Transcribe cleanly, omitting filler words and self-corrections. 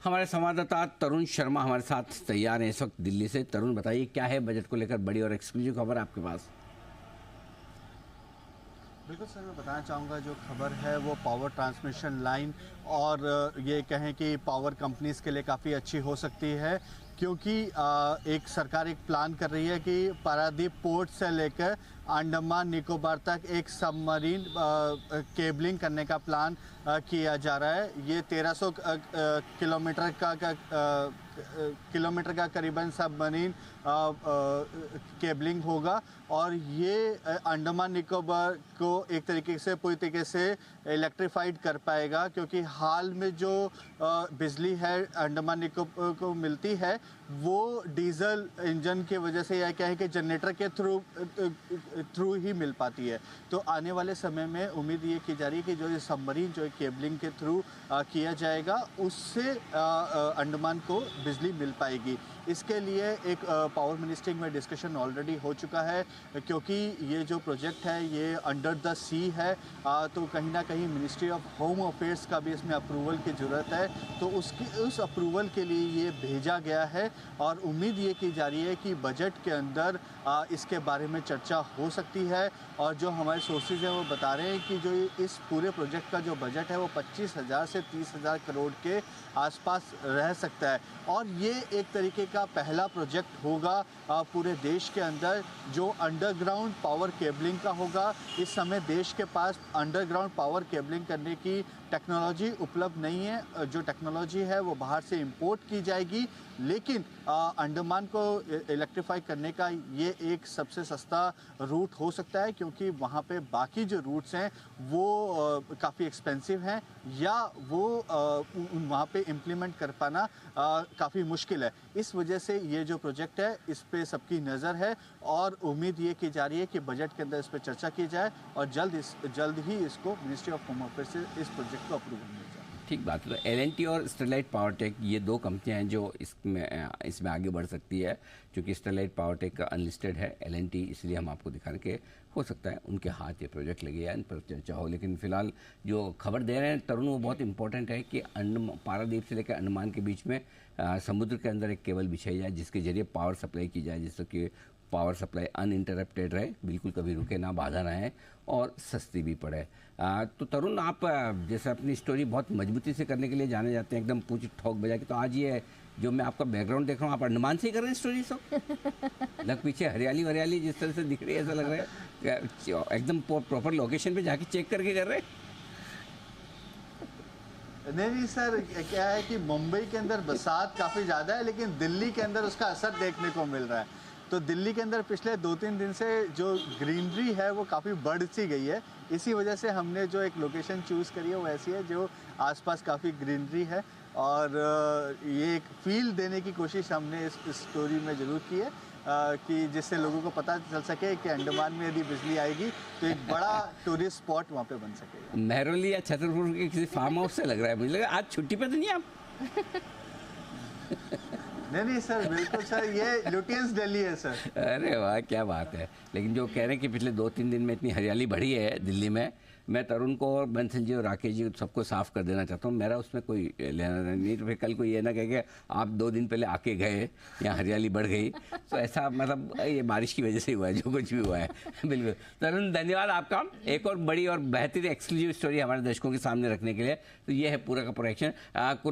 हमारे संवाददाता तरुण शर्मा हमारे साथ तैयार हैं इस वक्त दिल्ली से। तरुण, बताइए क्या है बजट को लेकर बड़ी और एक्सक्लूसिव खबर आपके पास? बिल्कुल सर, मैं बताना चाहूँगा जो खबर है वो पावर ट्रांसमिशन लाइन और ये कहें कि पावर कंपनीज़ के लिए काफ़ी अच्छी हो सकती है, क्योंकि एक सरकार एक प्लान कर रही है कि पारादीप पोर्ट से लेकर अंडमान निकोबार तक एक सबमरीन केबलिंग करने का प्लान किया जा रहा है। ये 1300 किलोमीटर का करीबन सबमरीन केबलिंग होगा और ये अंडमान निकोबार को एक तरीके से पूरी तरीके से इलेक्ट्रीफाइड कर पाएगा, क्योंकि हाल में जो बिजली है अंडमान निकोबार को मिलती है वो डीजल इंजन की वजह से या क्या है कि जनरेटर के थ्रू ही मिल पाती है। तो आने वाले समय में उम्मीद ये की जा रही है कि जो ये सबमरीन जो केबलिंग के थ्रू किया जाएगा उससे अंडमान को बिजली मिल पाएगी। इसके लिए एक पावर मिनिस्ट्री में डिस्कशन ऑलरेडी हो चुका है, क्योंकि ये जो प्रोजेक्ट है ये अंडर द सी है, तो कहीं ना कहीं मिनिस्ट्री ऑफ होम अफेयर्स का भी इसमें अप्रूवल की ज़रूरत है। तो उस अप्रूवल के लिए ये भेजा गया है और उम्मीद ये की जा रही है कि बजट के अंदर इसके बारे में चर्चा हो सकती है। और जो हमारे सोर्सेज हैं वो बता रहे हैं कि जो इस पूरे प्रोजेक्ट का जो बजट है वो 25,000 से 30,000 करोड़ के आसपास रह सकता है। और ये एक तरीके का पहला प्रोजेक्ट होगा पूरे देश के अंदर जो अंडरग्राउंड पावर केबलिंग का होगा। इस समय देश के पास अंडरग्राउंड पावर केबलिंग करने की टेक्नोलॉजी उपलब्ध नहीं है। जो टेक्नोलॉजी है वो बाहर से इंपोर्ट की जाएगी, लेकिन अंडमान को इलेक्ट्रीफाई करने का ये एक सबसे सस्ता रूट हो सकता है, क्योंकि वहाँ पे बाकी जो रूट्स हैं वो काफ़ी एक्सपेंसिव हैं या वो वहाँ पे इम्प्लीमेंट कर पाना काफ़ी मुश्किल है। इस वजह से ये जो प्रोजेक्ट है इस पे सबकी नज़र है और उम्मीद ये की जा रही है कि बजट के अंदर इस पर चर्चा की जाए और जल्द ही इसको मिनिस्ट्री ऑफ होम अफेयर्स से इस प्रोजेक्ट को अप्रूवल मिल जाए। ठीक बात है। L&T और स्टरलाइट पावरटेक ये दो कंपनियां हैं जो इसमें आगे बढ़ सकती है, क्योंकि स्टरलाइट पावरटेक अनलिस्टेड है, L&T इसलिए हम आपको दिखाने के हो सकता है उनके हाथ ये प्रोजेक्ट लगे या इन पर चर्चा हो। लेकिन फिलहाल जो खबर दे रहे हैं तरुण वो बहुत इंपॉर्टेंट है कि पारादीप से लेकर अंडमान के बीच में समुद्र के अंदर एक केबल बिछाई जाए जिसके जरिए पावर सप्लाई की जाए, जिससे कि पावर सप्लाई अनइंटरप्टेड रहे, बिल्कुल कभी रुके ना, बाधा ना है और सस्ती भी पड़े। तो तरुण, आप जैसे अपनी स्टोरी बहुत मजबूती से करने के लिए जाने जाते हैं, एकदम पूछ ठोक बजा के, तो आज ये जो मैं आपका बैकग्राउंड देख रहा हूँ आप अंडमान से ही कर रहे हैं स्टोरी सब? लग पीछे हरियाली वरियाली जिस तरह से दिख रही है ऐसा लग रहा है एकदम प्रॉपर लोकेशन पे जाके चेक करके कर रहे हैं? नहीं सर, क्या है कि मुंबई के अंदर बरसात काफ़ी ज़्यादा है, लेकिन दिल्ली के अंदर उसका असर देखने को मिल रहा है। तो दिल्ली के अंदर पिछले 2-3 दिन से जो ग्रीनरी है वो काफ़ी बढ़ सी गई है। इसी वजह से हमने जो एक लोकेशन चूज़ करी है वो ऐसी है जो आसपास काफ़ी ग्रीनरी है और ये एक फील देने की कोशिश हमने इस स्टोरी में ज़रूर की है कि जिससे लोगों को पता चल सके कि अंडमान में यदि बिजली आएगी तो एक बड़ा टूरिस्ट स्पॉट वहाँ पे बन सकेगा। मेहरौली या छतरपुर के किसी फार्म हाउस से लग रहा है, मुझे लगा आज छुट्टी पे तो नहीं आप? नहीं सर, बिल्कुल सर, ये लुटियंस दिल्ली है सर। अरे वाह, क्या बात है। लेकिन जो कह रहे हैं कि पिछले 2-3 दिन में इतनी हरियाली बढ़ी है दिल्ली में, मैं तरुण को और बंसल जी और राकेश जी सबको साफ कर देना चाहता हूँ, मेरा उसमें कोई लेना नहीं। तो फिर कल को ये ना कहे कि आप 2 दिन पहले आके गए यहाँ हरियाली बढ़ गई, तो ऐसा मतलब ये बारिश की वजह से हुआ है जो कुछ भी हुआ है। बिल्कुल तरुण, धन्यवाद आपका एक और बड़ी और बेहतरीन एक्सक्लूसिव स्टोरी हमारे दर्शकों के सामने रखने के लिए। तो ये है पूरा का पूरा एक्शन।